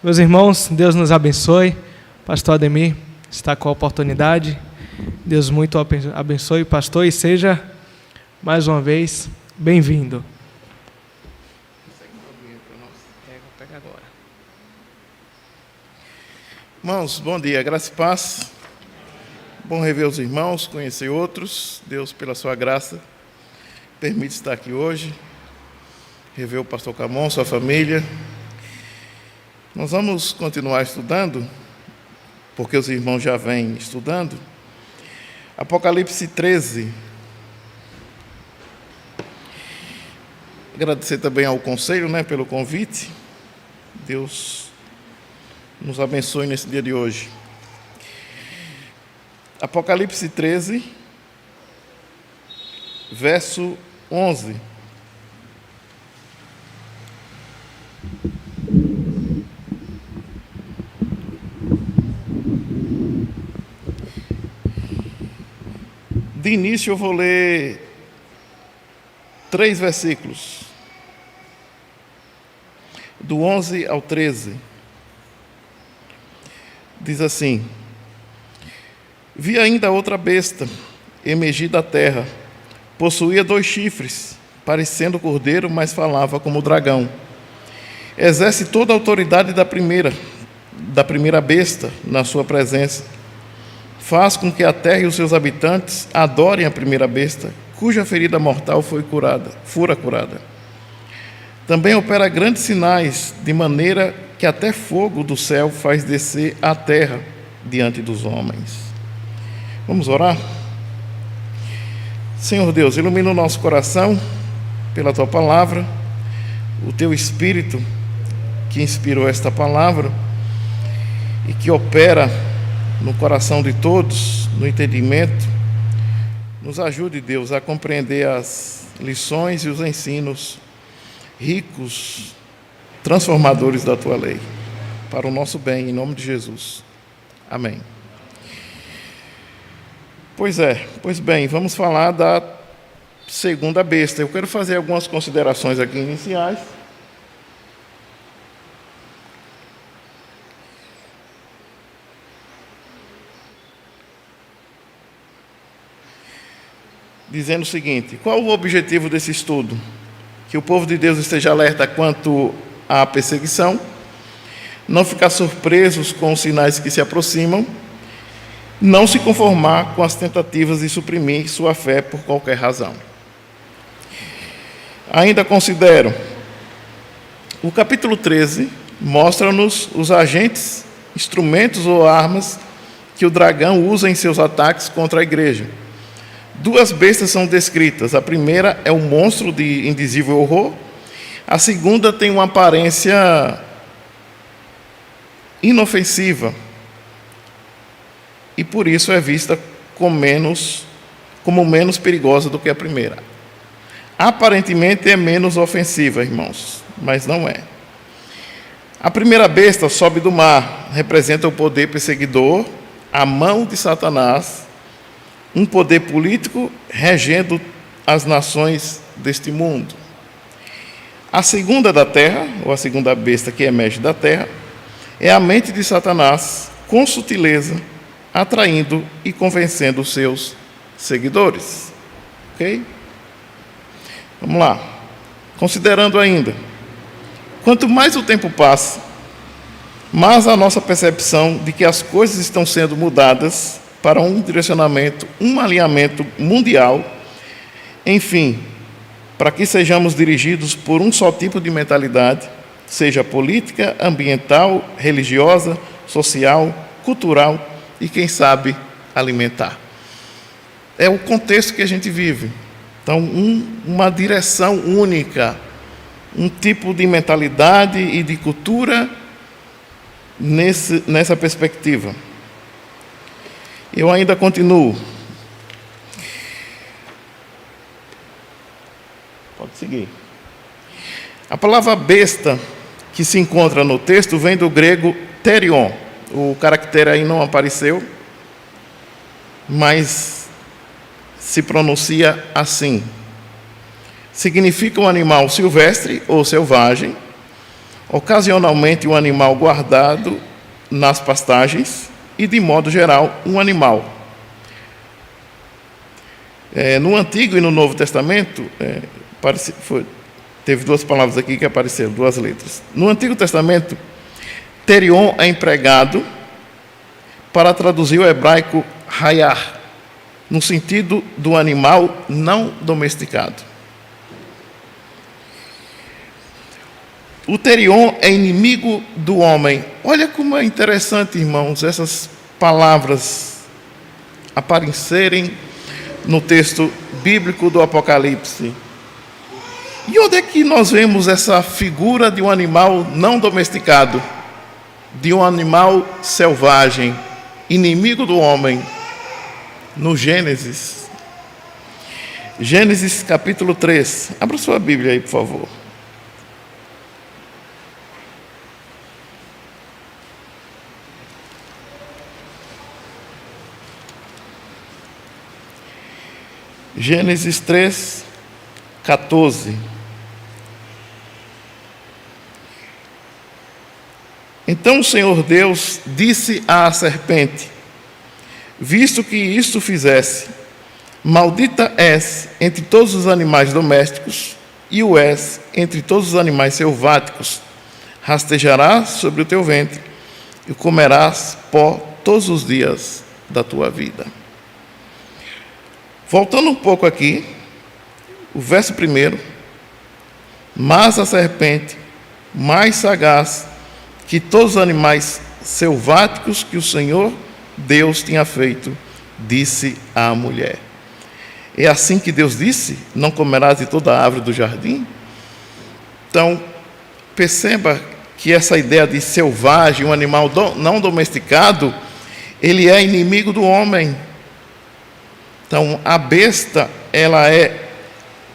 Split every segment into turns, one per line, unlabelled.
Meus irmãos, Deus nos abençoe. Pastor Ademir está com a oportunidade. Deus muito abençoe, pastor, e seja, mais uma vez, bem-vindo.
Irmãos, bom dia, graça e paz. Bom rever os irmãos, conhecer outros. Deus, pela sua graça, permite estar aqui hoje. Rever o pastor Camon, sua família. Nós vamos continuar estudando, porque os irmãos já vêm estudando, Apocalipse 13. Agradecer também ao conselho, pelo convite. Deus nos abençoe nesse dia de hoje. Apocalipse 13, verso 11. De início eu vou ler 3 versículos, do 11 ao 13. Diz assim: Vi ainda outra besta, emergir da terra, possuía 2 chifres, parecendo cordeiro, mas falava como dragão. Exerce toda a autoridade da primeira besta na sua presença. Faz com que a terra e os seus habitantes adorem a primeira besta, cuja ferida mortal fora curada. Também opera grandes sinais, de maneira que até fogo do céu faz descer à terra diante dos homens. Vamos orar? Senhor Deus, ilumina o nosso coração pela Tua palavra, o Teu Espírito que inspirou esta palavra e que opera no coração de todos, no entendimento. Nos ajude, Deus, a compreender as lições e os ensinos ricos, transformadores da Tua lei, para o nosso bem, em nome de Jesus. Amém. Pois bem, vamos falar da segunda besta. Eu quero fazer algumas considerações aqui iniciais. Dizendo o seguinte: qual o objetivo desse estudo? Que o povo de Deus esteja alerta quanto à perseguição, não ficar surpresos com os sinais que se aproximam, não se conformar com as tentativas de suprimir sua fé por qualquer razão. Ainda considero, o capítulo 13 mostra-nos os agentes, instrumentos ou armas que o dragão usa em seus ataques contra a igreja. 2 bestas são descritas. A primeira é um monstro de indizível horror. A segunda tem uma aparência inofensiva e por isso é vista como menos perigosa do que a primeira. Aparentemente é menos ofensiva, irmãos, mas não é. A primeira besta sobe do mar, representa o poder perseguidor, a mão de Satanás, um poder político regendo as nações deste mundo. A segunda da terra, ou a segunda besta que emerge da terra, é a mente de Satanás, com sutileza, atraindo e convencendo os seus seguidores. Ok? Vamos lá. Considerando ainda, quanto mais o tempo passa, mais a nossa percepção de que as coisas estão sendo mudadas para um direcionamento, um alinhamento mundial, enfim, para que sejamos dirigidos por um só tipo de mentalidade, seja política, ambiental, religiosa, social, cultural e, quem sabe, alimentar. É o contexto que a gente vive. Então, uma direção única, um tipo de mentalidade e de cultura nessa perspectiva. Eu ainda continuo. Pode seguir. A palavra besta que se encontra no texto vem do grego therion. O caractere aí não apareceu, mas se pronuncia assim. Significa um animal silvestre ou selvagem, ocasionalmente um animal guardado nas pastagens e, de modo geral, um animal. No Antigo e no Novo Testamento, teve duas palavras aqui que apareceram, duas letras. No Antigo Testamento, terion é empregado para traduzir o hebraico hayar, no sentido do animal não domesticado. O terion é inimigo do homem. Olha como é interessante, irmãos, essas palavras aparecerem no texto bíblico do Apocalipse. E onde é que nós vemos essa figura de um animal não domesticado, de um animal selvagem, inimigo do homem? No Gênesis. Gênesis capítulo 3. Abra sua Bíblia aí, por favor. Gênesis 3, 14. Então o Senhor Deus disse à serpente: visto que isto fizesse, maldita és entre todos os animais domésticos, e o és entre todos os animais selváticos. Rastejarás sobre o teu ventre, e comerás pó todos os dias da tua vida. Voltando um pouco aqui, o verso 1. Mas a serpente, mais sagaz que todos os animais selváticos que o Senhor Deus tinha feito, disse à mulher. É assim que Deus disse: não comerás de toda a árvore do jardim? Então, perceba que essa ideia de selvagem, um animal não domesticado, ele é inimigo do homem. Então, a besta, ela é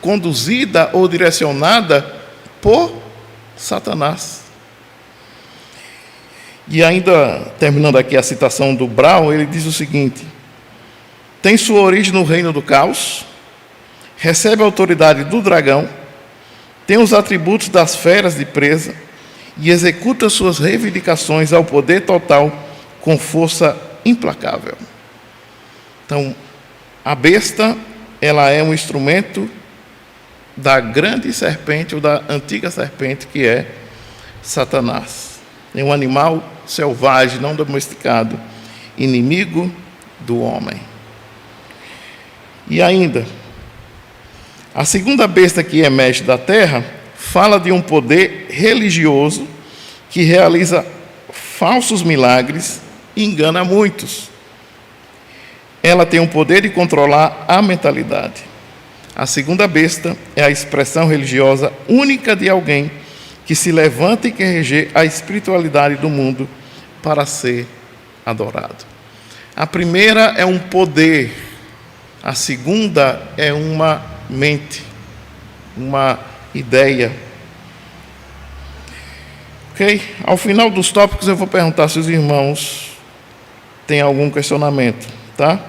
conduzida ou direcionada por Satanás. E ainda, terminando aqui a citação do Brown, ele diz o seguinte: tem sua origem no reino do caos, recebe a autoridade do dragão, tem os atributos das feras de presa e executa suas reivindicações ao poder total com força implacável. Então, a besta, ela é um instrumento da grande serpente, ou da antiga serpente, que é Satanás. É um animal selvagem, não domesticado, inimigo do homem. E ainda, a segunda besta que emerge da terra fala de um poder religioso que realiza falsos milagres e engana muitos. Ela tem o poder de controlar a mentalidade. A segunda besta é a expressão religiosa única de alguém que se levanta e quer reger a espiritualidade do mundo para ser adorado. A primeira é um poder, a segunda é uma mente, uma ideia. Ok? Ao final dos tópicos eu vou perguntar se os irmãos têm algum questionamento, tá?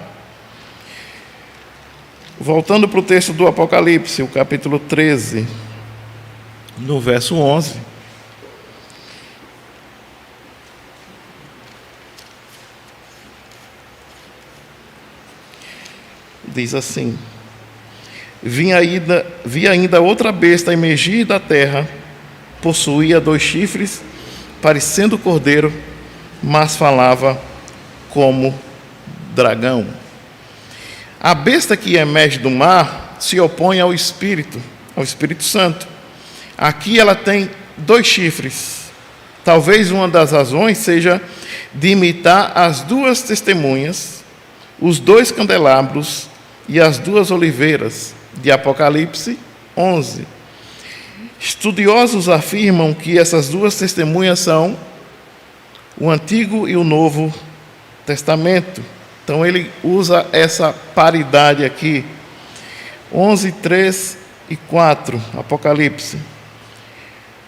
Voltando para o texto do Apocalipse, o capítulo 13, no verso 11. Diz assim: vi ainda outra besta emergir da terra, possuía 2 chifres, parecendo cordeiro, mas falava como dragão. A besta que emerge do mar se opõe ao Espírito Santo. Aqui ela tem 2 chifres. Talvez uma das razões seja de imitar as 2 testemunhas, os 2 candelabros e as 2 oliveiras de Apocalipse 11. Estudiosos afirmam que essas 2 testemunhas são o Antigo e o Novo Testamento. Então ele usa essa paridade aqui. 11, 3 e 4, Apocalipse.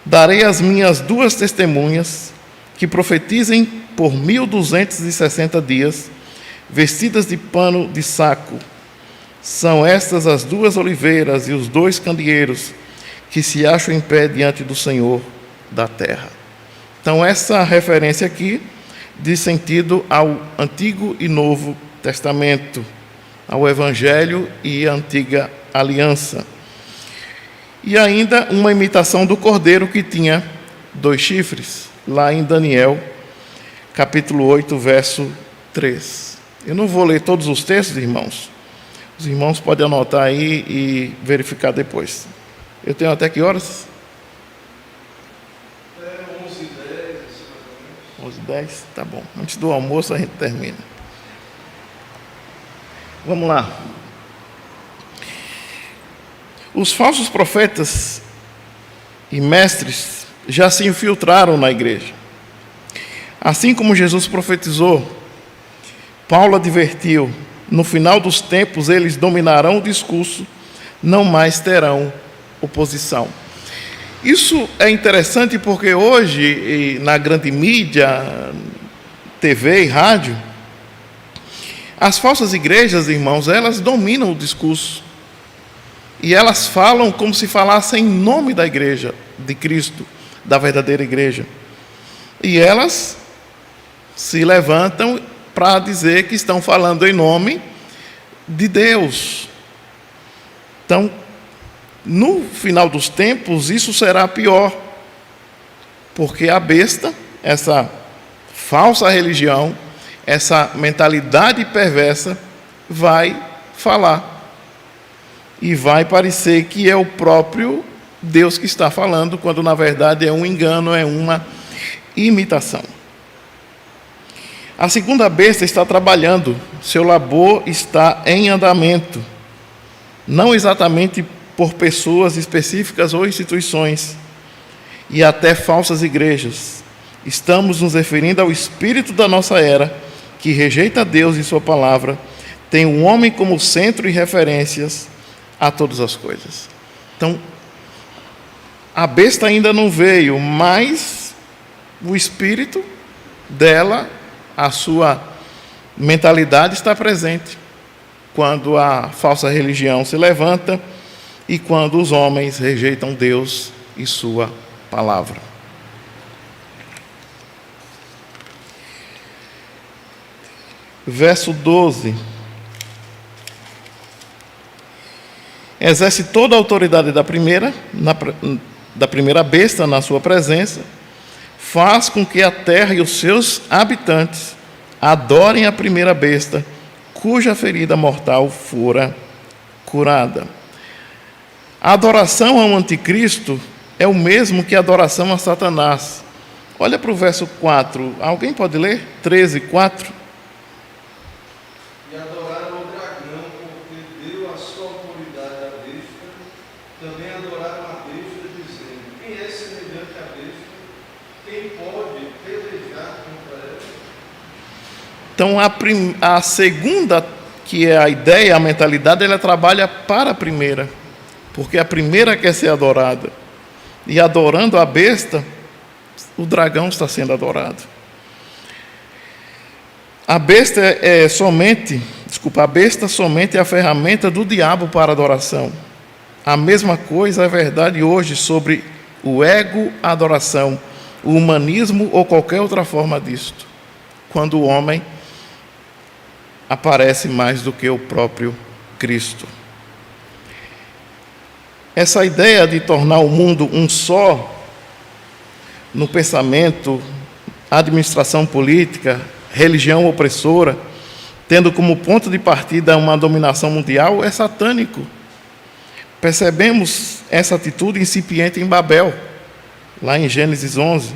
Darei as minhas 2 testemunhas, que profetizem por 1260 dias, vestidas de pano de saco. São estas as 2 oliveiras e os 2 candeeiros que se acham em pé diante do Senhor, da terra. Então, essa referência aqui diz sentido ao Antigo e Novo Testamento, ao Evangelho e à Antiga Aliança. E ainda uma imitação do cordeiro que tinha 2 chifres, lá em Daniel, capítulo 8, verso 3. Eu não vou ler todos os textos, irmãos. Os irmãos podem anotar aí e verificar depois. Eu tenho até que horas? 11h10, tá bom. Antes do almoço a gente termina. Vamos lá. Os falsos profetas e mestres já se infiltraram na igreja. Assim como Jesus profetizou, Paulo advertiu: no final dos tempos eles dominarão o discurso, não mais terão oposição. Isso é interessante porque hoje, na grande mídia, TV e rádio, as falsas igrejas, irmãos, elas dominam o discurso. E elas falam como se falassem em nome da igreja, de Cristo, da verdadeira igreja. E elas se levantam para dizer que estão falando em nome de Deus. Então, no final dos tempos, isso será pior, porque a besta, essa falsa religião, essa mentalidade perversa, vai falar. E vai parecer que é o próprio Deus que está falando, quando na verdade é um engano, é uma imitação. A segunda besta está trabalhando, seu labor está em andamento, não exatamente por pessoas específicas ou instituições, e até falsas igrejas. Estamos nos referindo ao espírito da nossa era, que rejeita Deus e sua palavra, tem o homem como centro e referências a todas as coisas. Então, a besta ainda não veio, mas o espírito dela, a sua mentalidade está presente quando a falsa religião se levanta e quando os homens rejeitam Deus e sua palavra. Verso 12. Exerce toda a autoridade da primeira besta na sua presença, faz com que a terra e os seus habitantes adorem a primeira besta, cuja ferida mortal fora curada. A adoração ao anticristo é o mesmo que a adoração a Satanás. Olha para o verso 4. Alguém pode ler? 13, 4.
E adoraram o dragão, porque deu a sua autoridade à besta. Também adoraram a besta, dizendo: quem é semelhante à besta? Quem pode pelejar contra ela?
Então, a segunda, que é a ideia, a mentalidade, ela trabalha para a primeira, porque a primeira quer ser adorada. E adorando a besta, o dragão está sendo adorado. A besta somente é a ferramenta do diabo para a adoração. A mesma coisa é verdade hoje sobre o ego, a adoração, o humanismo ou qualquer outra forma disto, quando o homem aparece mais do que o próprio Cristo. Essa ideia de tornar o mundo um só, no pensamento, administração política, religião opressora, tendo como ponto de partida uma dominação mundial, é satânico. Percebemos essa atitude incipiente em Babel, lá em Gênesis 11.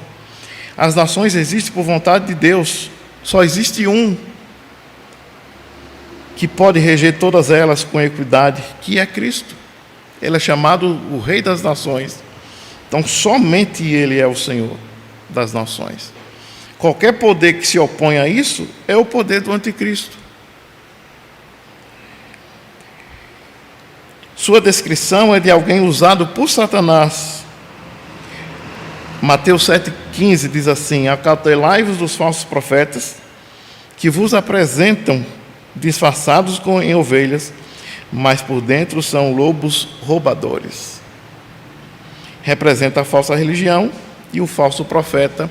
As nações existem por vontade de Deus, só existe um que pode reger todas elas com equidade, que é Cristo. Ele é chamado o Rei das Nações. Então, somente Ele é o Senhor das nações. Qualquer poder que se opõe a isso é o poder do anticristo. Sua descrição é de alguém usado por Satanás. Mateus 7,15 diz assim: acautelai-vos dos falsos profetas, que vos apresentam disfarçados em ovelhas, mas por dentro são lobos roubadores. Representa a falsa religião e o falso profeta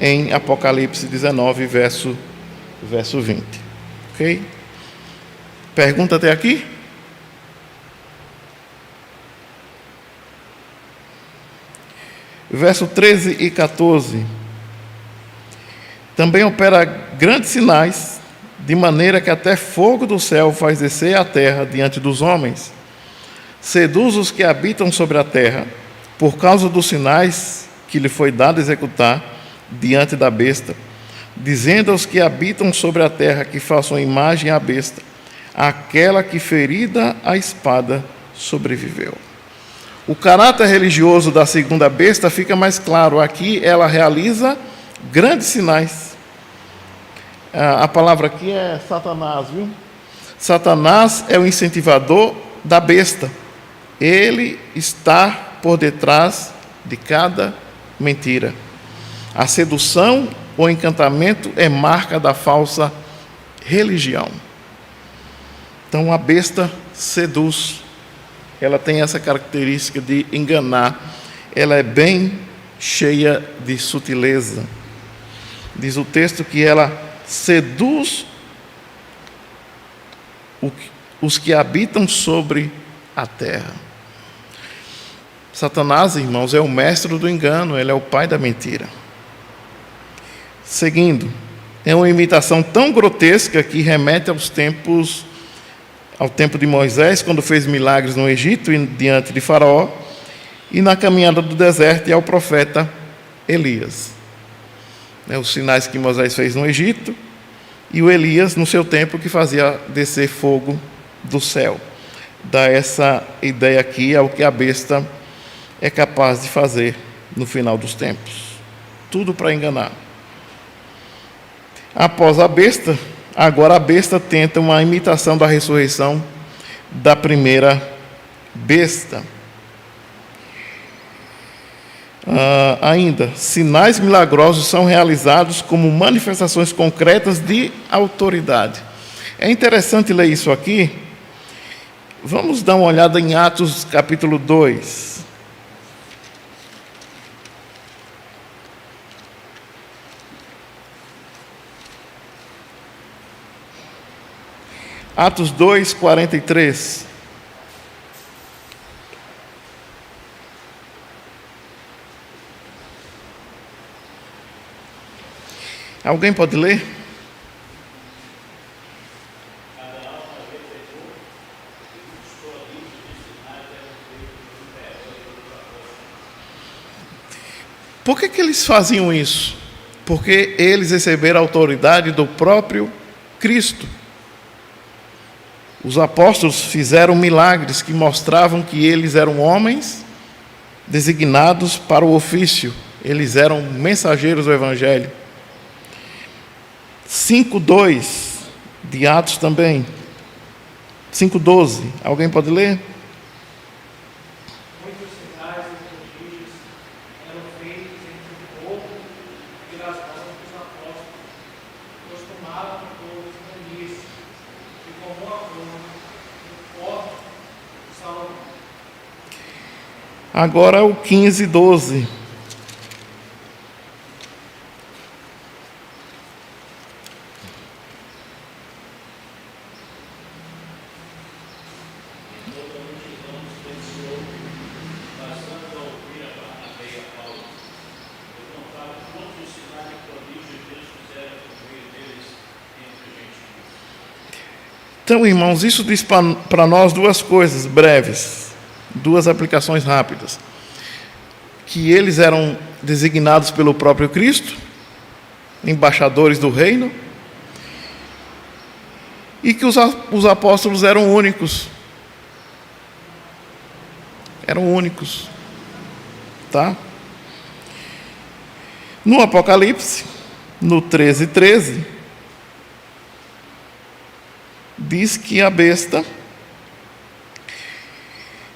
em Apocalipse 19, verso 20. Ok? Pergunta até aqui? Verso 13 e 14. Também opera grandes sinais, de maneira que até fogo do céu faz descer à terra diante dos homens. Seduz os que habitam sobre a terra, por causa dos sinais que lhe foi dado executar diante da besta, dizendo aos que habitam sobre a terra que façam imagem à besta, aquela que ferida a espada sobreviveu. O caráter religioso da segunda besta fica mais claro. Aqui ela realiza grandes sinais. A palavra aqui é Satanás, viu? Satanás é o incentivador da besta. Ele está por detrás de cada mentira. A sedução ou encantamento é marca da falsa religião. Então a besta seduz. Ela tem essa característica de enganar. Ela é bem cheia de sutileza. Diz o texto que ela seduz os que habitam sobre a terra. Satanás, irmãos, é o mestre do engano, ele é o pai da mentira. Seguindo, é uma imitação tão grotesca que remete ao tempo de Moisés, quando fez milagres no Egito e diante de Faraó, e na caminhada do deserto e ao profeta Elias. Os sinais que Moisés fez no Egito e o Elias, no seu tempo, que fazia descer fogo do céu. Dá essa ideia aqui ao que a besta é capaz de fazer no final dos tempos. Tudo para enganar. Após a besta, agora a besta tenta uma imitação da ressurreição da primeira besta. Ainda, sinais milagrosos são realizados como manifestações concretas de autoridade. É interessante ler isso aqui. Vamos dar uma olhada em Atos capítulo 2. Atos 2, 43. Alguém pode ler? Por que eles faziam isso? Porque eles receberam a autoridade do próprio Cristo. Os apóstolos fizeram milagres que mostravam que eles eram homens designados para o ofício. Eles eram mensageiros do Evangelho. 5:2 de Atos também. 5:12. Alguém pode ler?
Muitos sinais e prodígios eram feitos entre o povo e nas mãos dos apóstolos. Costumavam o povo reunir-se e com uma forma no corpo de Salomão.
Agora o 15:12. Então, irmãos, isso diz para nós duas coisas breves, duas aplicações rápidas. Que eles eram designados pelo próprio Cristo, embaixadores do reino, e que os apóstolos eram únicos. Eram únicos. Tá? No Apocalipse, no 13:13, diz que a besta,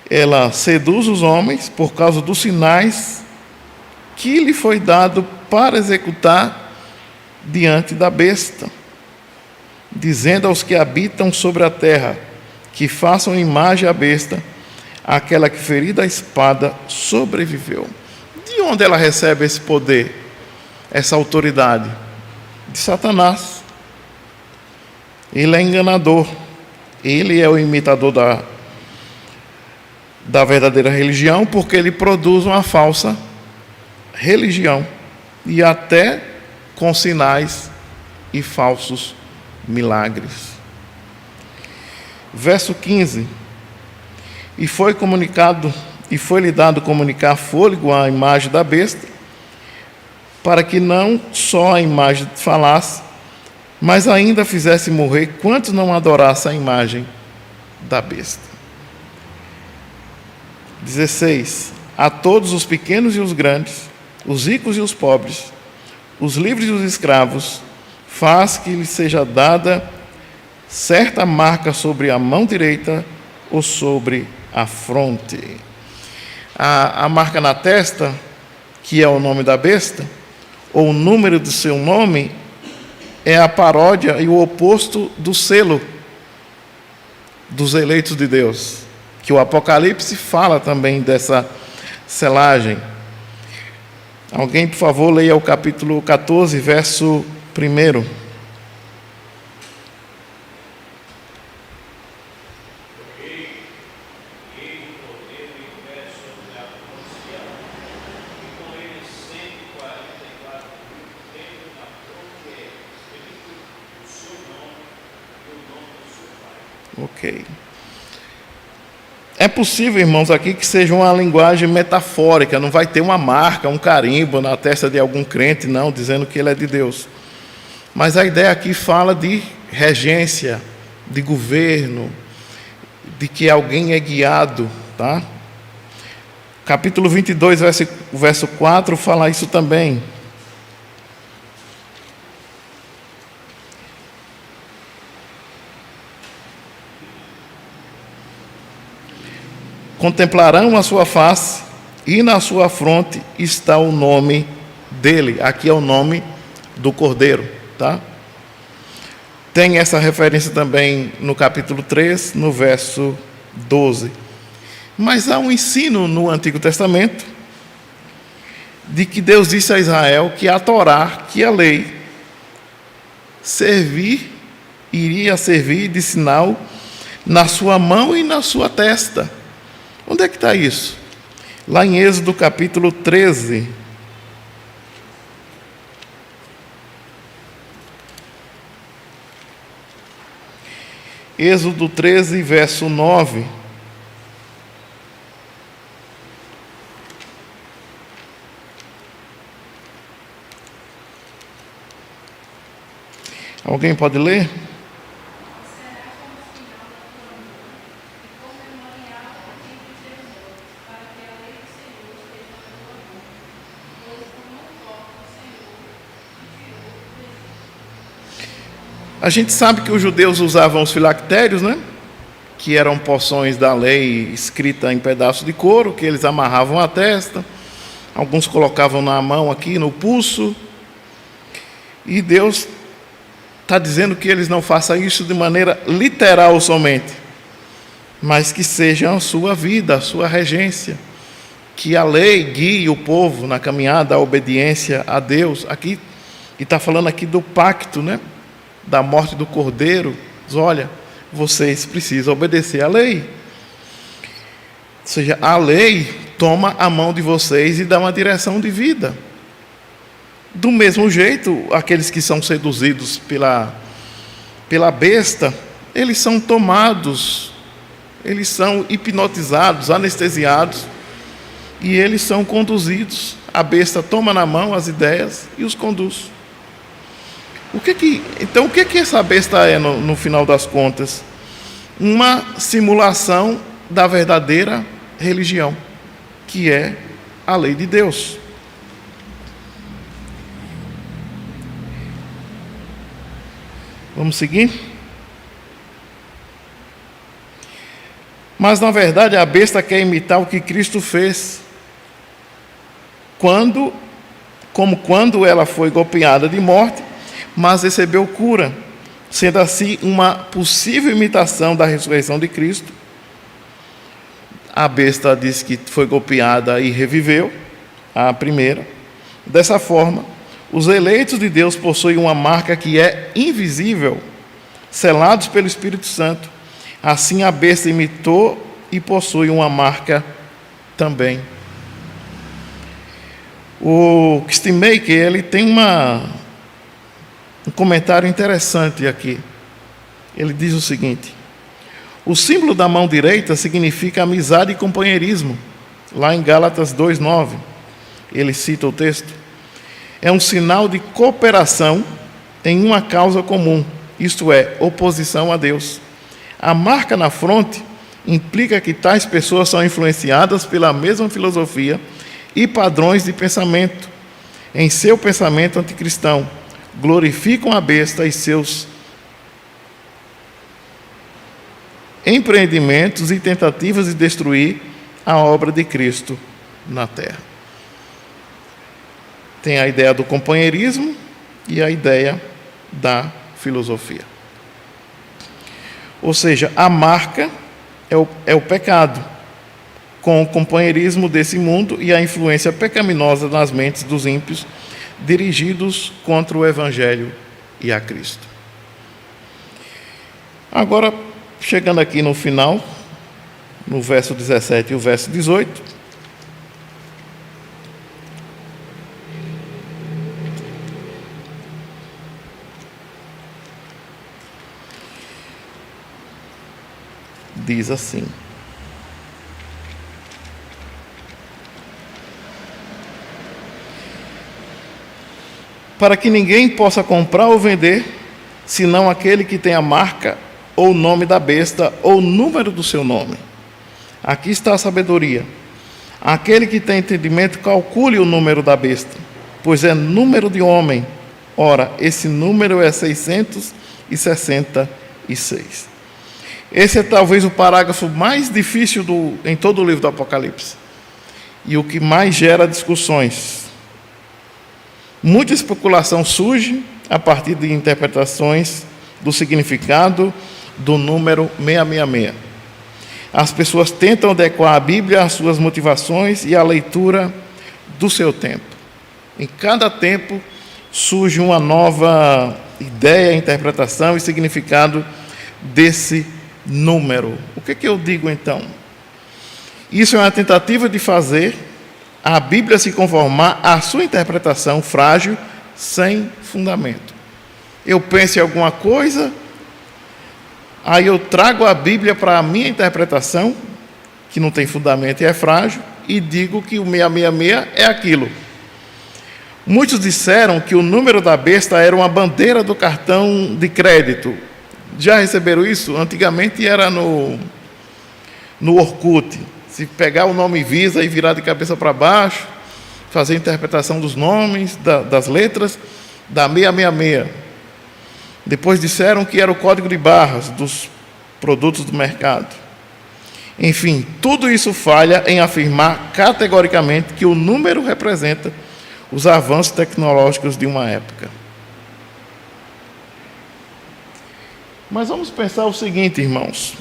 ela seduz os homens por causa dos sinais que lhe foi dado para executar diante da besta, dizendo aos que habitam sobre a terra que façam imagem à besta, aquela que ferida a espada sobreviveu. De onde ela recebe esse poder, essa autoridade? De Satanás. Ele é enganador. Ele é o imitador da verdadeira religião, porque ele produz uma falsa religião, e até com sinais e falsos milagres. Verso 15: e foi-lhe dado comunicar fôlego à imagem da besta, para que não só a imagem falasse, mas ainda fizesse morrer quantos não adorassem a imagem da besta. 16: a todos os pequenos e os grandes, os ricos e os pobres, os livres e os escravos, faz que lhe seja dada certa marca sobre a mão direita ou sobre a fronte. A marca na testa, que é o nome da besta, ou o número do seu nome, é a paródia e o oposto do selo dos eleitos de Deus, que o Apocalipse fala também dessa selagem. Alguém, por favor, leia o capítulo 14, verso 1. Ok. É possível, irmãos, aqui que seja uma linguagem metafórica, não vai ter uma marca, um carimbo na testa de algum crente, não, dizendo que ele é de Deus. Mas a ideia aqui fala de regência, de governo, de que alguém é guiado, tá? Capítulo 22, verso 4, fala isso também. Contemplarão a sua face, e na sua fronte está o nome dele. Aqui é o nome do Cordeiro, tá? Tem essa referência também no capítulo 3, no verso 12. Mas há um ensino no Antigo Testamento de que Deus disse a Israel que a Torá, que a lei, iria servir de sinal na sua mão e na sua testa. Onde é que está isso? Lá em Êxodo capítulo 13. Êxodo 13, verso 9. Alguém pode ler? A gente sabe que os judeus usavam os filactérios, né? Que eram porções da lei escrita em pedaços de couro, que eles amarravam à testa. Alguns colocavam na mão aqui, no pulso. E Deus está dizendo que eles não façam isso de maneira literal somente, mas que seja a sua vida, a sua regência. Que a lei guie o povo na caminhada, a obediência a Deus. Aqui, e está falando aqui do pacto, né? Da morte do Cordeiro. Diz, olha, vocês precisam obedecer à lei. Ou seja, a lei toma a mão de vocês e dá uma direção de vida. Do mesmo jeito, aqueles que são seduzidos pela besta, eles são tomados, eles são hipnotizados, anestesiados, e eles são conduzidos. A besta toma na mão as ideias e os conduz. Então, o que essa besta é, no final das contas? Uma simulação da verdadeira religião, que é a lei de Deus. Vamos seguir? Mas, na verdade, a besta quer imitar o que Cristo fez quando ela foi golpeada de morte, mas recebeu cura, sendo assim uma possível imitação da ressurreição de Cristo. A besta diz que foi golpeada e reviveu, a primeira. Dessa forma, os eleitos de Deus possuem uma marca que é invisível, selados pelo Espírito Santo. Assim a besta imitou e possui uma marca também. O Kistemaker, ele tem um comentário interessante aqui. Ele diz o seguinte: o símbolo da mão direita significa amizade e companheirismo. Lá em Gálatas 2:9, ele cita o texto. É um sinal de cooperação em uma causa comum, isto é, oposição a Deus. A marca na fronte implica que tais pessoas são influenciadas pela mesma filosofia e padrões de pensamento. Em seu pensamento anticristão, glorificam a besta e seus empreendimentos e tentativas de destruir a obra de Cristo na terra. Tem a ideia do companheirismo e a ideia da filosofia. Ou seja, a marca é o pecado, com o companheirismo desse mundo e a influência pecaminosa nas mentes dos ímpios, dirigidos contra o Evangelho e a Cristo. Agora, chegando aqui no final, no verso 17 e o verso 18, diz assim: para que ninguém possa comprar ou vender, senão aquele que tem a marca ou o nome da besta ou o número do seu nome. Aqui está a sabedoria. Aquele que tem entendimento, calcule o número da besta, pois é número de homem. Ora, esse número é 666. Esse é talvez o parágrafo mais difícil em todo o livro do Apocalipse, e o que mais gera discussões. Muita especulação surge a partir de interpretações do significado do número 666. As pessoas tentam adequar a Bíblia às suas motivações e à leitura do seu tempo. Em cada tempo surge uma nova ideia, interpretação e significado desse número. O que eu digo então? Isso é uma tentativa de fazer a Bíblia se conformar à sua interpretação frágil, sem fundamento. Eu penso em alguma coisa, aí eu trago a Bíblia para a minha interpretação, que não tem fundamento e é frágil, e digo que o 666 é aquilo. Muitos disseram que o número da besta era uma bandeira do cartão de crédito. Já receberam isso? Antigamente era no Orkut. Se pegar o nome Visa e virar de cabeça para baixo, fazer a interpretação dos nomes, das letras, dá 666. Depois disseram que era o código de barras dos produtos do mercado. Enfim, tudo isso falha em afirmar categoricamente que o número representa os avanços tecnológicos de uma época. Mas vamos pensar o seguinte, irmãos.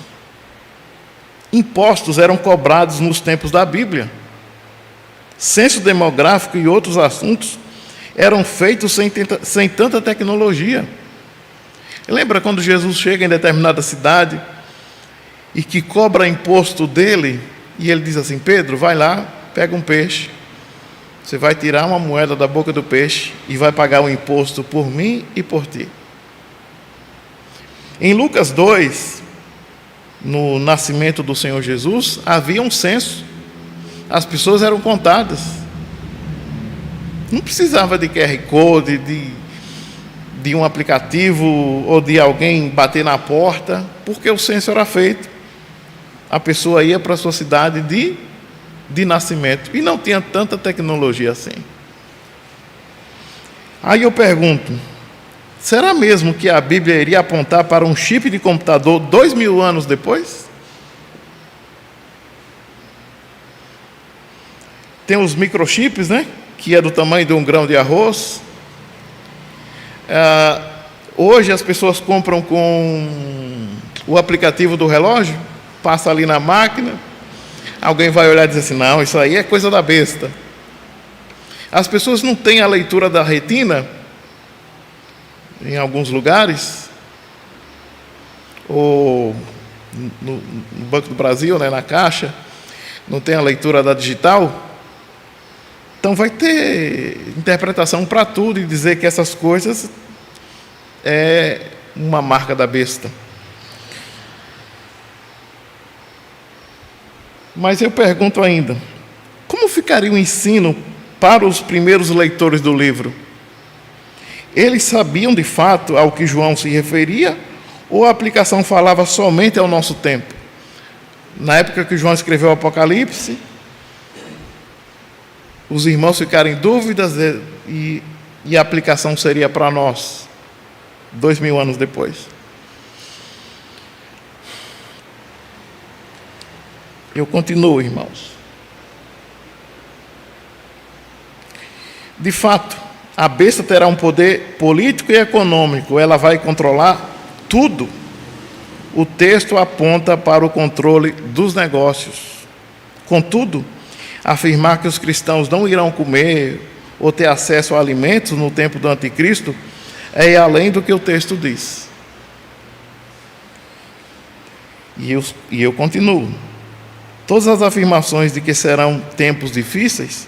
Impostos eram cobrados nos tempos da Bíblia. Censo demográfico e outros assuntos eram feitos sem tanta tecnologia. Lembra quando Jesus chega em determinada cidade e que cobra imposto dele, e ele diz assim: Pedro, vai lá, pega um peixe, você vai tirar uma moeda da boca do peixe e vai pagar o imposto por mim e por ti. Em Lucas 2, no nascimento do Senhor Jesus, havia um censo. As pessoas eram contadas. Não precisava de QR Code, de um aplicativo ou de alguém bater na porta, porque o censo era feito. A pessoa ia para a sua cidade de nascimento. E não tinha tanta tecnologia assim. Aí eu pergunto: será mesmo que a Bíblia iria apontar para um chip de computador 2000 anos depois? Tem os microchips, né? Que é do tamanho de um grão de arroz. Hoje as pessoas compram com o aplicativo do relógio, passa ali na máquina, alguém vai olhar e dizer assim: não, isso aí é coisa da besta. As pessoas não têm a leitura da retina, em alguns lugares, ou no Banco do Brasil, né, na Caixa, não tem a leitura da digital. Então vai ter interpretação para tudo e dizer que essas coisas é uma marca da besta. Mas eu pergunto ainda, como ficaria o ensino para os primeiros leitores do livro? Eles sabiam de fato ao que João se referia, ou a aplicação falava somente ao nosso tempo? Na época que João escreveu o Apocalipse, os irmãos ficaram em dúvidas e a aplicação seria para nós, 2000 anos depois. Eu continuo, irmãos. De fato, a besta terá um poder político e econômico, ela vai controlar tudo. O texto aponta para o controle dos negócios. Contudo, afirmar que os cristãos não irão comer ou ter acesso a alimentos no tempo do anticristo é além do que o texto diz. E eu continuo. Todas as afirmações de que serão tempos difíceis,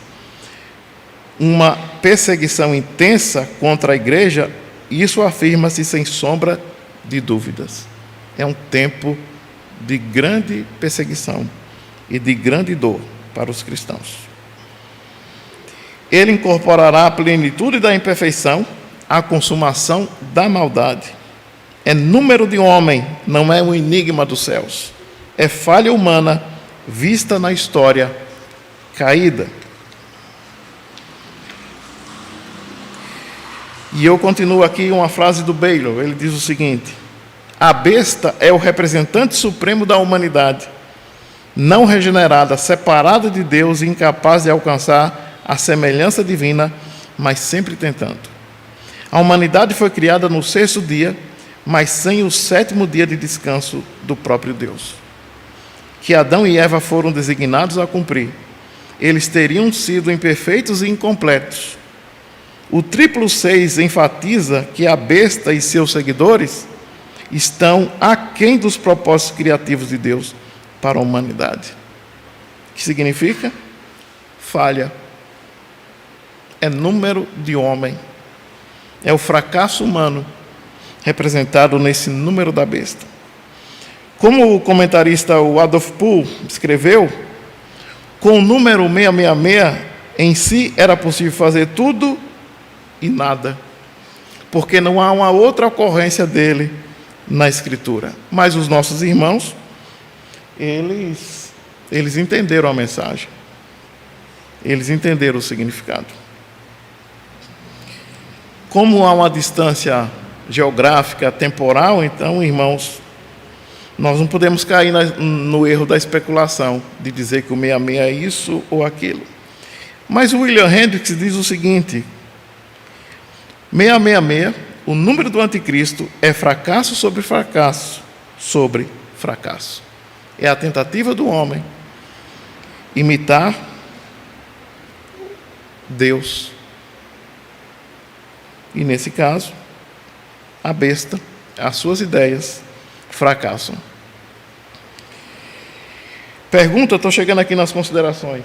uma perseguição intensa contra a igreja, isso afirma-se sem sombra de dúvidas. É um tempo de grande perseguição e de grande dor para os cristãos. Ele incorporará a plenitude da imperfeição, a consumação da maldade. É número de homem, não é um enigma dos céus. É falha humana vista na história caída. E eu continuo aqui uma frase do Baylor. Ele diz o seguinte: a besta é o representante supremo da humanidade, não regenerada, separada de Deus e incapaz de alcançar a semelhança divina, mas sempre tentando. A humanidade foi criada no 6º dia, mas sem o 7º dia de descanso do próprio Deus, que Adão e Eva foram designados a cumprir. Eles teriam sido imperfeitos e incompletos. O triplo 6 enfatiza que a besta e seus seguidores estão aquém dos propósitos criativos de Deus para a humanidade. O que significa? Falha. É número de homem. É o fracasso humano representado nesse número da besta. Como o comentarista Adolf Pohl escreveu, com o número 666, em si era possível fazer tudo e nada, porque não há uma outra ocorrência dele na Escritura. Mas os nossos irmãos, eles entenderam a mensagem, eles entenderam o significado. Como há uma distância geográfica, temporal, então, irmãos, nós não podemos cair no erro da especulação, de dizer que o 66 é isso ou aquilo. Mas o William Hendricks diz o seguinte: 666, o número do anticristo, é fracasso sobre fracasso sobre fracasso. É a tentativa do homem imitar Deus. E nesse caso, a besta, as suas ideias fracassam. Pergunta, estou chegando aqui nas considerações.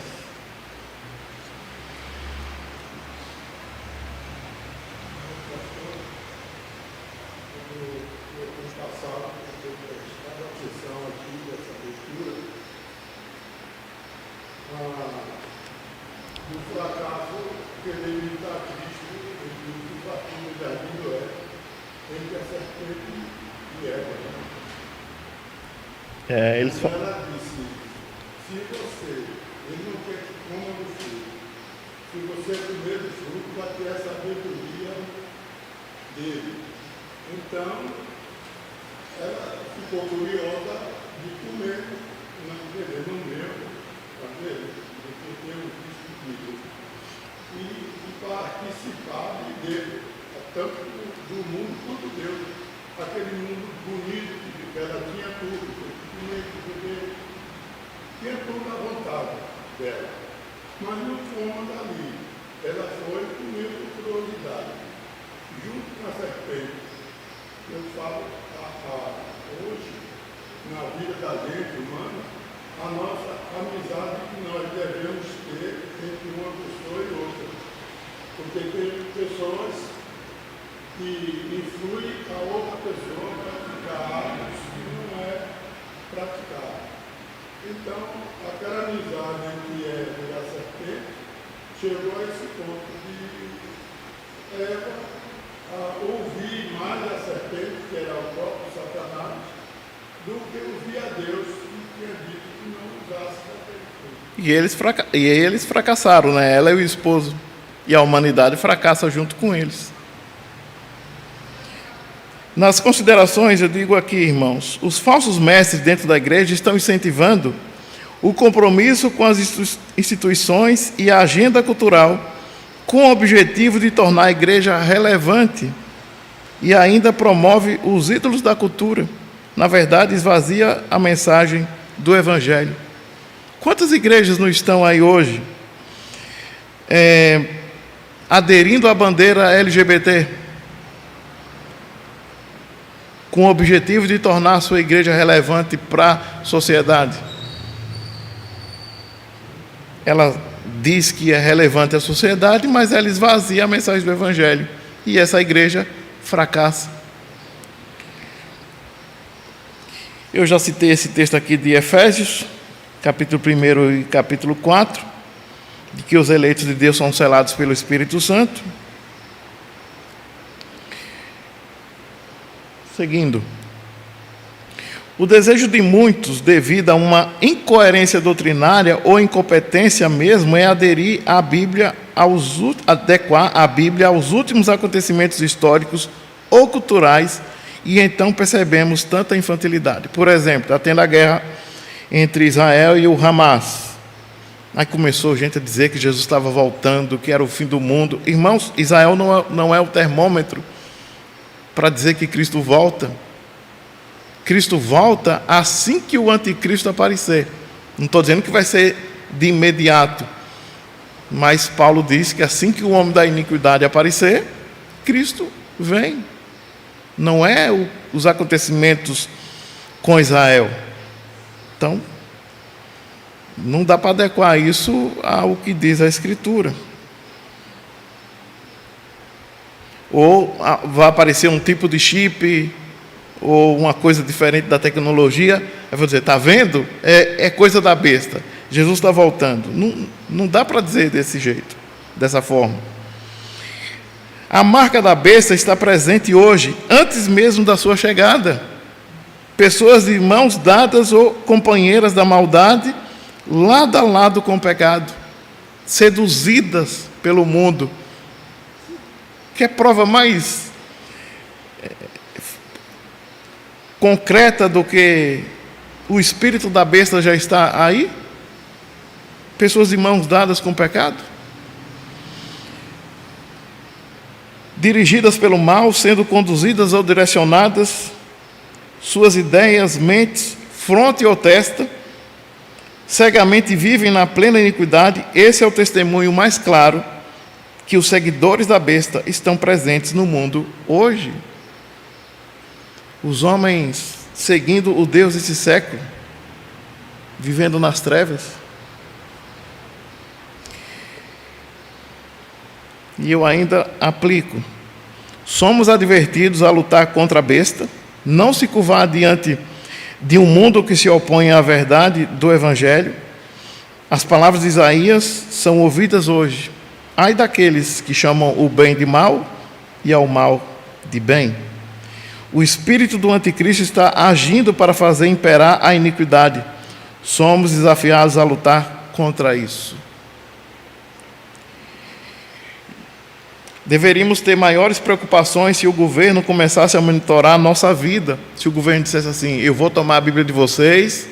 Eles falam.
Ela disse: se você, ele não quer que coma do fruto, se você comer do fruto, vai ter a sabedoria dele. Então, ela ficou curiosa de comer, não querer no meu, está vendo? Do que tem o Cristo e participar dele, tanto do mundo quanto Deus. Aquele mundo bonito que ela tinha tudo, tinha toda a vontade dela, mas não coma dali. ela foi comigo com curiosidade, junto com a serpente. Eu falo, hoje, na vida da gente humana, a nossa amizade que nós devemos ter entre uma pessoa e outra. Porque tem pessoas que influem a outra pessoa a praticar atos que não é praticar. Então, aquela amizade que é da serpente chegou a esse ponto de Eva ouvir mais a serpente, que era o próprio Satanás, do que ouvir a Deus, que tinha dito que não usasse a serpente.
E eles fracassaram, né? Ela e o esposo. E a humanidade fracassa junto com eles. Nas considerações, eu digo aqui, irmãos, os falsos mestres dentro da igreja estão incentivando o compromisso com as instituições e a agenda cultural, com o objetivo de tornar a igreja relevante, e ainda promove os ídolos da cultura. Na verdade, esvazia a mensagem do Evangelho. Quantas igrejas não estão aí hoje aderindo à bandeira LGBT, com o objetivo de tornar a sua igreja relevante para a sociedade? Ela diz que é relevante à sociedade, mas ela esvazia a mensagem do Evangelho. E essa igreja fracassa. Eu já citei esse texto aqui de Efésios, capítulo 1 e capítulo 4, de que os eleitos de Deus são selados pelo Espírito Santo. Seguindo. O desejo de muitos, devido a uma incoerência doutrinária ou incompetência mesmo, é aderir à Bíblia, adequar a Bíblia aos últimos acontecimentos históricos ou culturais, e então percebemos tanta infantilidade. Por exemplo, está tendo a guerra entre Israel e o Hamas. Aí começou gente a dizer que Jesus estava voltando, que era o fim do mundo. Irmãos, Israel não é o termômetro para dizer que Cristo volta. Cristo volta assim que o anticristo aparecer. Não estou dizendo que vai ser de imediato, mas Paulo diz que assim que o homem da iniquidade aparecer, Cristo vem. Não é os acontecimentos com Israel. Então, não dá para adequar isso ao que diz a Escritura. Ou vai aparecer um tipo de chip, ou uma coisa diferente da tecnologia. Eu vou dizer, está vendo? É coisa da besta. Jesus está voltando. Não dá para dizer desse jeito, dessa forma. A marca da besta está presente hoje, antes mesmo da sua chegada. Pessoas de mãos dadas ou companheiras da maldade, lado a lado com o pecado, seduzidas pelo mundo. Quer prova mais concreta do que o espírito da besta já está aí? Pessoas de mãos dadas com o pecado, dirigidas pelo mal, sendo conduzidas ou direcionadas, suas ideias, mentes, fronte ou testa, cegamente vivem na plena iniquidade. Esse é o testemunho mais claro que os seguidores da besta estão presentes no mundo hoje. Os homens seguindo o Deus desse século, vivendo nas trevas. E eu ainda aplico. Somos advertidos a lutar contra a besta, não se curvar diante de um mundo que se opõe à verdade do Evangelho. As palavras de Isaías são ouvidas hoje. Ai daqueles que chamam o bem de mal e ao mal de bem. O espírito do anticristo está agindo para fazer imperar a iniquidade. Somos desafiados a lutar contra isso. Deveríamos ter maiores preocupações se o governo começasse a monitorar a nossa vida. Se o governo dissesse assim, eu vou tomar a Bíblia de vocês,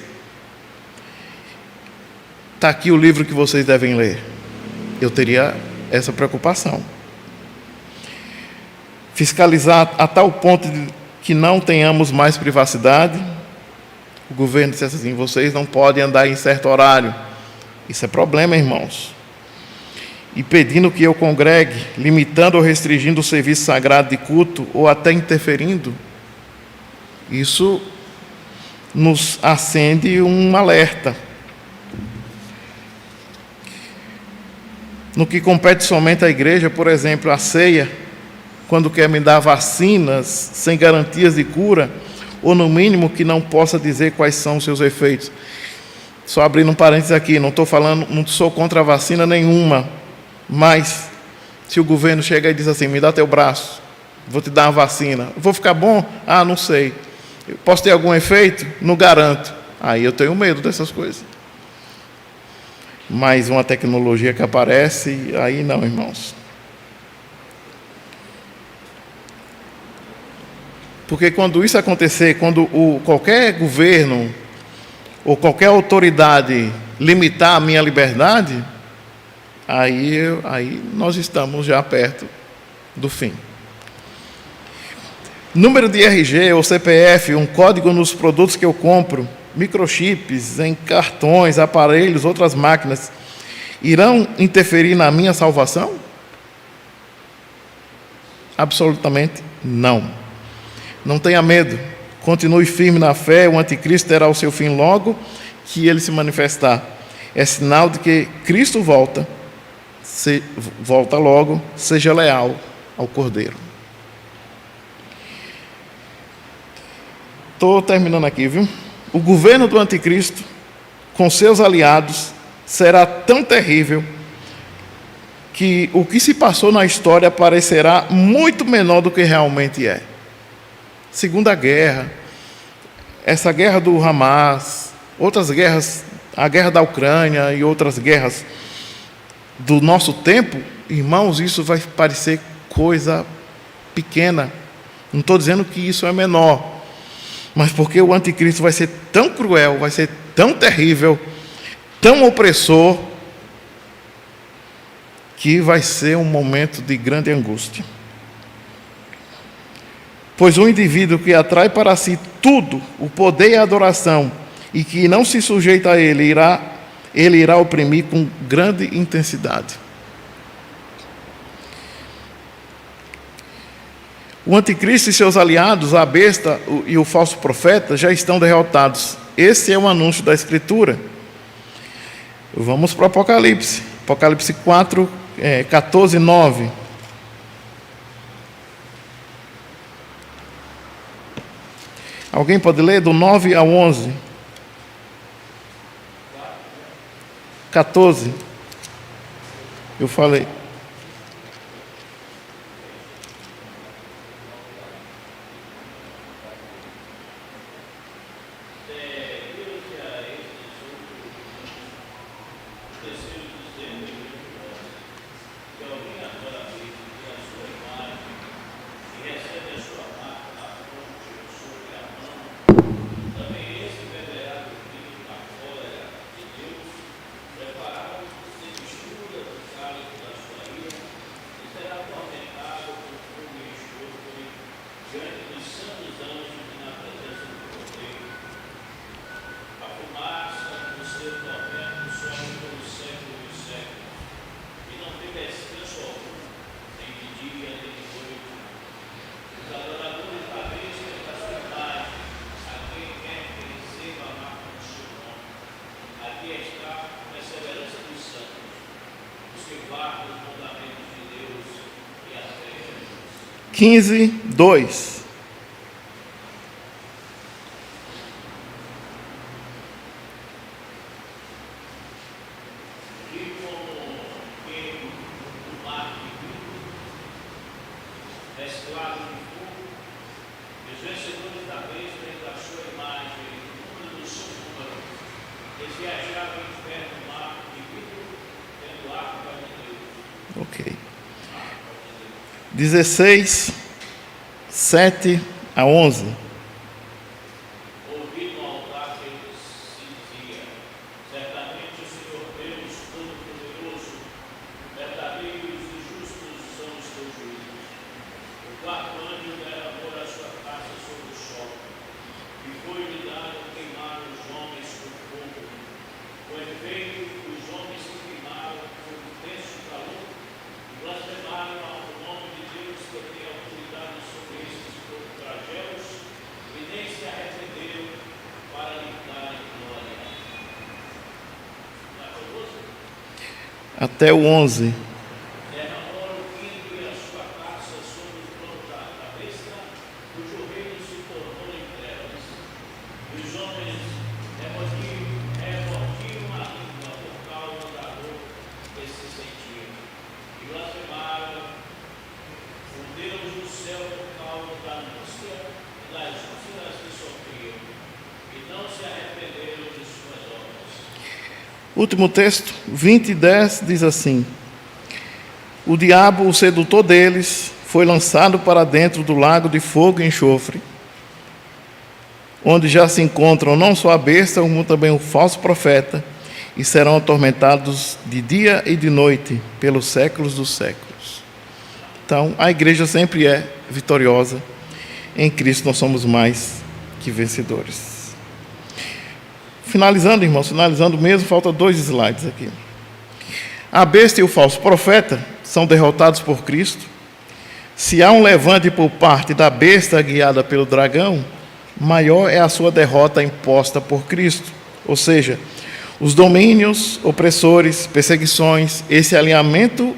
está aqui o livro que vocês devem ler. Eu teria essa preocupação. Fiscalizar a tal ponto de que não tenhamos mais privacidade. O governo dissesse assim, vocês não podem andar em certo horário. Isso é problema, irmãos. e pedindo que eu congregue, limitando ou restringindo o serviço sagrado de culto, ou até interferindo, isso nos acende um alerta. No que compete somente à igreja, por exemplo, a ceia, quando quer me dar vacinas sem garantias de cura, ou no mínimo que não possa dizer quais são os seus efeitos. Só abrindo um parênteses aqui, não sou contra a vacina nenhuma, mas se o governo chega e diz assim, me dá teu braço, vou te dar uma vacina, vou ficar bom? Ah, não sei. Posso ter algum efeito? Não garanto. Aí eu tenho medo dessas coisas. Mas uma tecnologia que aparece, aí não, irmãos. Porque quando isso acontecer, quando qualquer governo ou qualquer autoridade limitar a minha liberdade, aí nós estamos já perto do fim. Número de RG ou CPF, um código nos produtos que eu compro, microchips em cartões, aparelhos, outras máquinas, irão interferir na minha salvação? Absolutamente não. Não tenha medo, continue firme na fé, o anticristo terá o seu fim logo que ele se manifestar. É sinal de que Cristo volta logo, seja leal ao Cordeiro. Estou terminando aqui, viu? O governo do anticristo, com seus aliados, será tão terrível que o que se passou na história parecerá muito menor do que realmente é. Segunda Guerra, essa guerra do Hamas, outras guerras, a guerra da Ucrânia e outras guerras do nosso tempo, irmãos, isso vai parecer coisa pequena. Não estou dizendo que isso é menor, mas porque o anticristo vai ser tão cruel, vai ser tão terrível, tão opressor, que vai ser um momento de grande angústia. Pois um indivíduo que atrai para si tudo, o poder e a adoração, e que não se sujeita a ele irá oprimir com grande intensidade. O anticristo e seus aliados, a besta e o falso profeta, já estão derrotados. Esse é o anúncio da Escritura. Vamos para o Apocalipse. Apocalipse 4, 14, 9. Alguém pode ler do 9 ao 11? 14. Eu falei.
Aqui está a perseverança dos santos, os que guardam os mandamentos de Deus e a fé em Jesus.
15, 2.
E como que o mar de vidro, mesclado de fogo, os vencedores da besta e da sua imagem, o número do seu número, eles viajavam em inferno no mar de vidro, tendo arco de Deus.
Ok. 16, 7 a 11.
Ouvi no altar que ele se dizia: certamente o Senhor Deus Todo-Poderoso, verdadeiros e justos são os teus juízos. O quarto anjo derramou a sua taça sobre o sol, e foi-lhe dado queimar os homens com fogo. Com efeito, os homens que queimaram por intenso calor
até o 11.
Derramou o quinto e a sua taça sobre o trono da cabeça, cujo reino se tornou em trevas. E os homens removiam a língua por causa da dor que se sentiam. E blasfemaram o Deus do céu por causa da angústia e das úlceras que sofriam. E não se arrependeram de suas obras.
Último texto, 20:10, diz assim: o diabo, o sedutor deles, foi lançado para dentro do lago de fogo e enxofre, onde já se encontram não só a besta, como também o falso profeta, e serão atormentados de dia e de noite pelos séculos dos séculos. Então, a igreja sempre é vitoriosa. Em Cristo nós somos mais que vencedores. Finalizando, irmãos, finalizando mesmo, falta 2 slides aqui. A besta e o falso profeta são derrotados por Cristo. Se há um levante por parte da besta guiada pelo dragão, maior é a sua derrota imposta por Cristo. Ou seja, os domínios, opressores, perseguições, esse alinhamento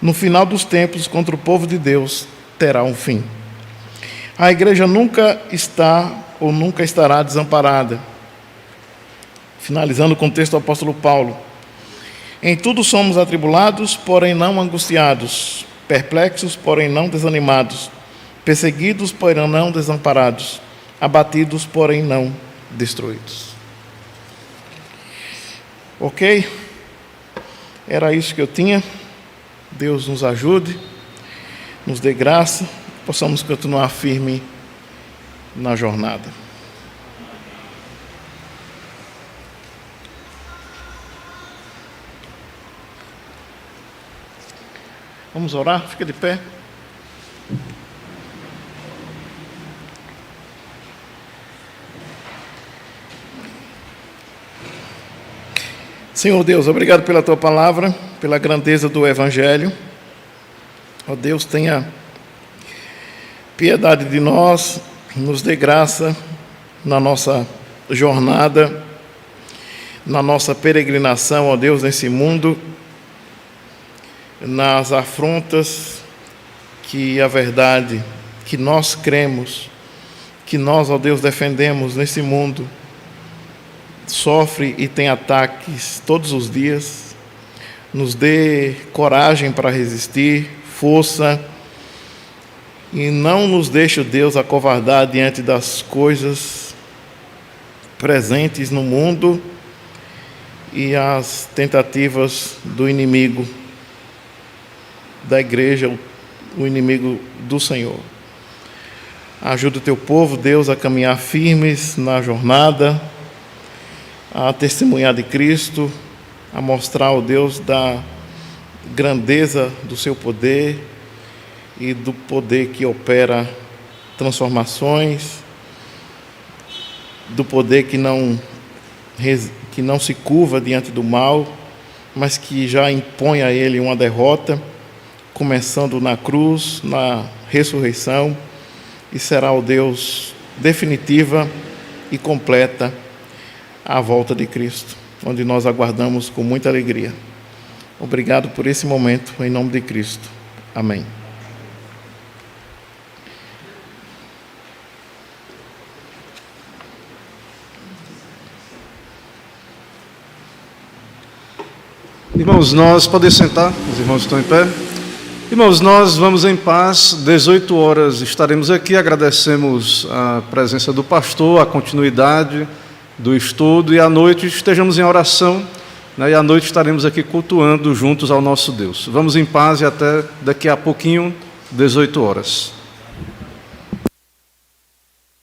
no final dos tempos contra o povo de Deus terá um fim. A igreja nunca está ou nunca estará desamparada. Finalizando com o texto do apóstolo Paulo: em tudo somos atribulados, porém não angustiados, perplexos, porém não desanimados, perseguidos, porém não desamparados, abatidos, porém não destruídos. Ok? Era isso que eu tinha. Deus nos ajude, nos dê graça, possamos continuar firme na jornada. Vamos orar? Fica de pé. Senhor Deus, obrigado pela Tua palavra, pela grandeza do Evangelho. Ó Deus, tenha piedade de nós, nos dê graça na nossa jornada, na nossa peregrinação, ó Deus, nesse mundo, nas afrontas que a verdade, que nós cremos, que nós, ó Deus, defendemos nesse mundo, sofre e tem ataques todos os dias. Nos dê coragem para resistir, força, e não nos deixe, Deus, acovardar diante das coisas presentes no mundo e as tentativas do inimigo da igreja, o inimigo do Senhor. Ajuda o teu povo, Deus, a caminhar firmes na jornada, a testemunhar de Cristo, a mostrar ao Deus da grandeza do seu poder e do poder que opera transformações, do poder que não se curva diante do mal, mas que já impõe a ele uma derrota, começando na cruz, na ressurreição, e será o Deus definitiva e completa a volta de Cristo, onde nós aguardamos com muita alegria. Obrigado por esse momento, em nome de Cristo. Amém.
Irmãos, nós podemos sentar, os irmãos estão em pé. Irmãos, nós vamos em paz, 18 horas estaremos aqui, agradecemos a presença do pastor, a continuidade do estudo, e à noite estejamos em oração, né, e à noite estaremos aqui cultuando juntos ao nosso Deus. Vamos em paz e até daqui a pouquinho, 18 horas.